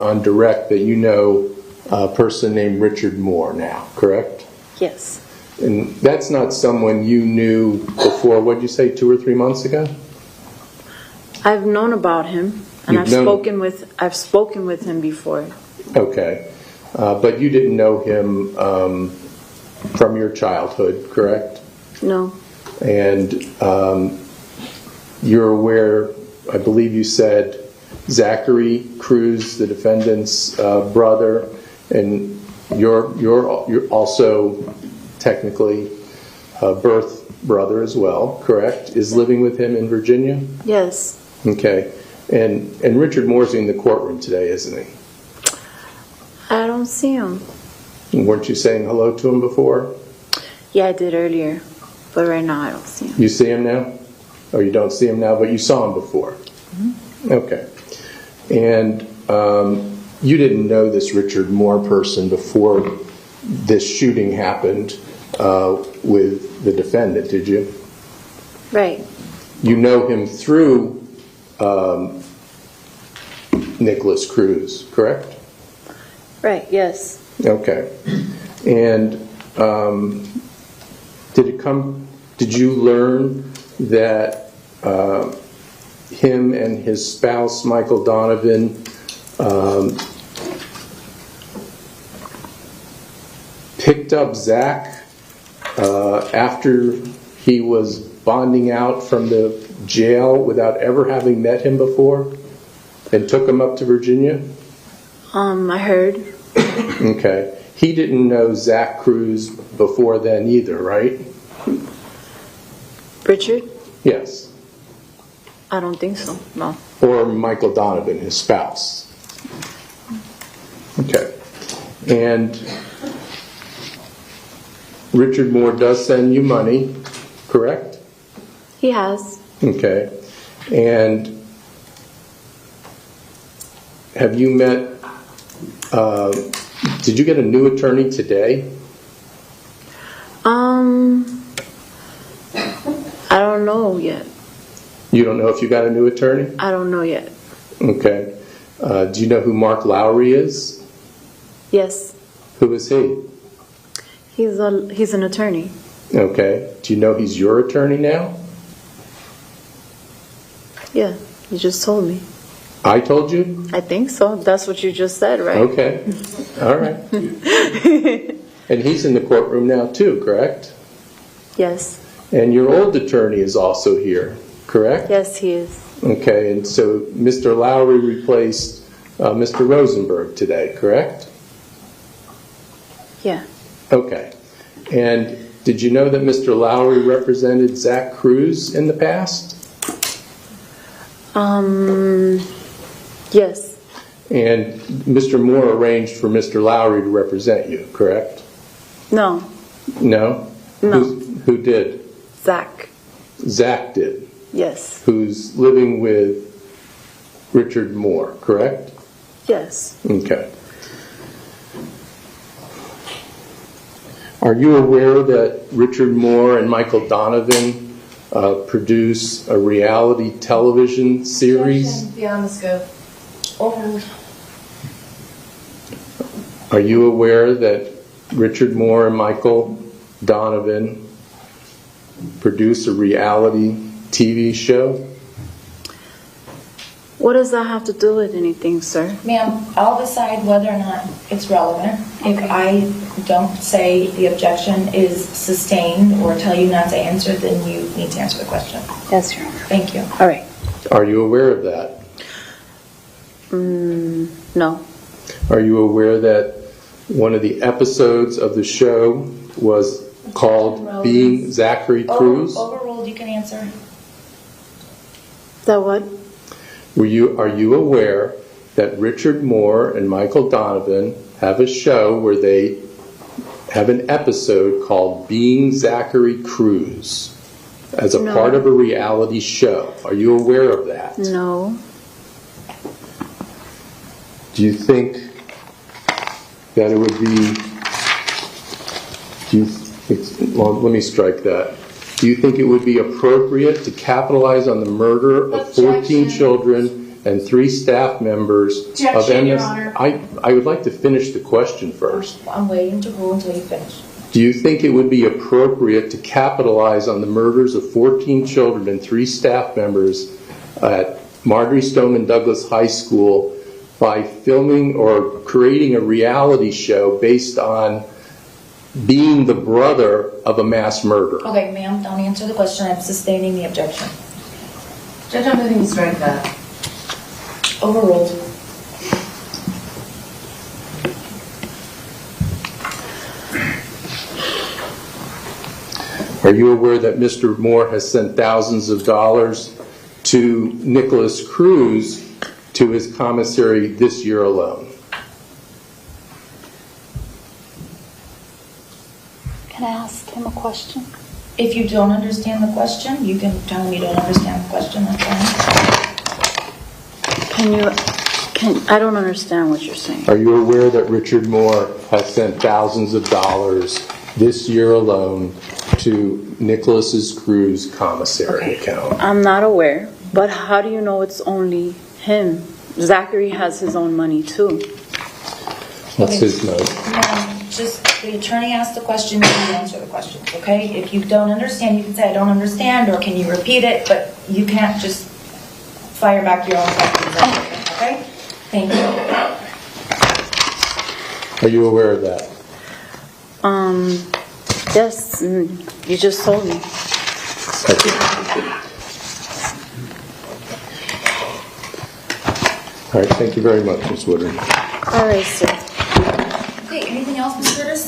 on direct that you know a person named Richard Moore now, correct? Yes. And that's not someone you knew before, what did you say, 2 or 3 months ago? I've known about him, and I've spoken with him before. Okay. But you didn't know him from your childhood, correct? No. And you're aware, I believe you said, Zachary Cruz, the defendant's brother, and you're also technically birth brother as well, correct? Is living with him in Virginia? Yes. Okay. And Richard Moore's in the courtroom today, isn't he? I don't see him. Weren't you saying hello to him before? Yeah, I did earlier, but right now I don't see him. You see him now? Or you don't see him now, but you saw him before? Mm-hmm. Okay. And you didn't know this Richard Moore person before this shooting happened with the defendant, did you? Right. You know him through Nicholas Cruz, correct? Right, yes. Okay. And did you learn that him and his spouse, Michael Donovan, picked up Zach after he was bonding out from the jail without ever having met him before, and took him up to Virginia? I heard. Okay. He didn't know Zach Cruz before then either, right? Richard? Yes. I don't think so, no. Or Michael Donovan, his spouse. Okay. And Richard Moore does send you money, correct? He has. Okay. And have you met, did you get a new attorney today? I don't know yet. You don't know if you got a new attorney? I don't know yet. Okay. Do you know who Mark Lowry is? Yes. Who is he? He's an attorney. Okay. Do you know he's your attorney now? Yeah, you just told me. I told you? I think so. That's what you just said, right? Okay. All right. And he's in the courtroom now too, correct? Yes. And your old attorney is also here, correct? Yes, he is. Okay, and so Mr. Lowry replaced Mr. Rosenberg today, correct? Yeah. Okay. And did you know that Mr. Lowry represented Zach Cruz in the past? Yes. And Mr. Moore arranged for Mr. Lowry to represent you, correct? No. No? No. Who did? Zach. Zach did. Yes. Who's living with Richard Moore, correct? Yes. Okay. Are you aware that Richard Moore and Michael Donovan produce a reality television series? Beyond the scope. Over. Are you aware that Richard Moore and Michael Donovan produce a reality TV show? What does that have to do with anything, sir? Ma'am, I'll decide whether or not it's relevant. If I don't say the objection is sustained or tell you not to answer, then you need to answer the question. Yes, Your Honor. Thank you. All right. Are you aware of that? No. Are you aware that one of the episodes of the show was called Being Zachary Cruz? Overruled, you can answer. That what? Are you aware that Richard Moore and Michael Donovan have a show where they have an episode called Being Zachary Cruz as a part of a reality show? Are you aware of that? No. Do you think that it would be... well, let me strike that. Do you think it would be appropriate to capitalize on the murder of 14 children and 3 staff members of Objection, Your MS. Honor. I would like to finish the question first. I'm waiting to rule until you finish. Do you think it would be appropriate to capitalize on the murders of 14 children and 3 staff members at Marjory Stoneman Douglas High School by filming or creating a reality show based on being the brother of a mass murderer? Okay, ma'am, don't answer the question. I'm sustaining the objection. Judge, I'm moving to strike that. Overruled. Are you aware that Mr. Moore has sent thousands of dollars to Nicholas Cruz to his commissary this year alone? Can I ask him a question? If you don't understand the question, you can tell me you don't understand the question. That's fine. I don't understand what you're saying. Are you aware that Richard Moore has sent thousands of dollars this year alone to Nicholas Cruz commissary account? I'm not aware, but how do you know it's only him? Zachary has his own money too. That's his note. Ma'am, just the attorney asked the question, you answer the question, okay? If you don't understand, you can say, I don't understand, or can you repeat it, but you can't just fire back your own questions, okay? Thank you. Are you aware of that? Yes, you just told me. Thank you. All right, thank you very much, Ms. Woodard. All right, sir. Okay, anything else, Ms. Curtis?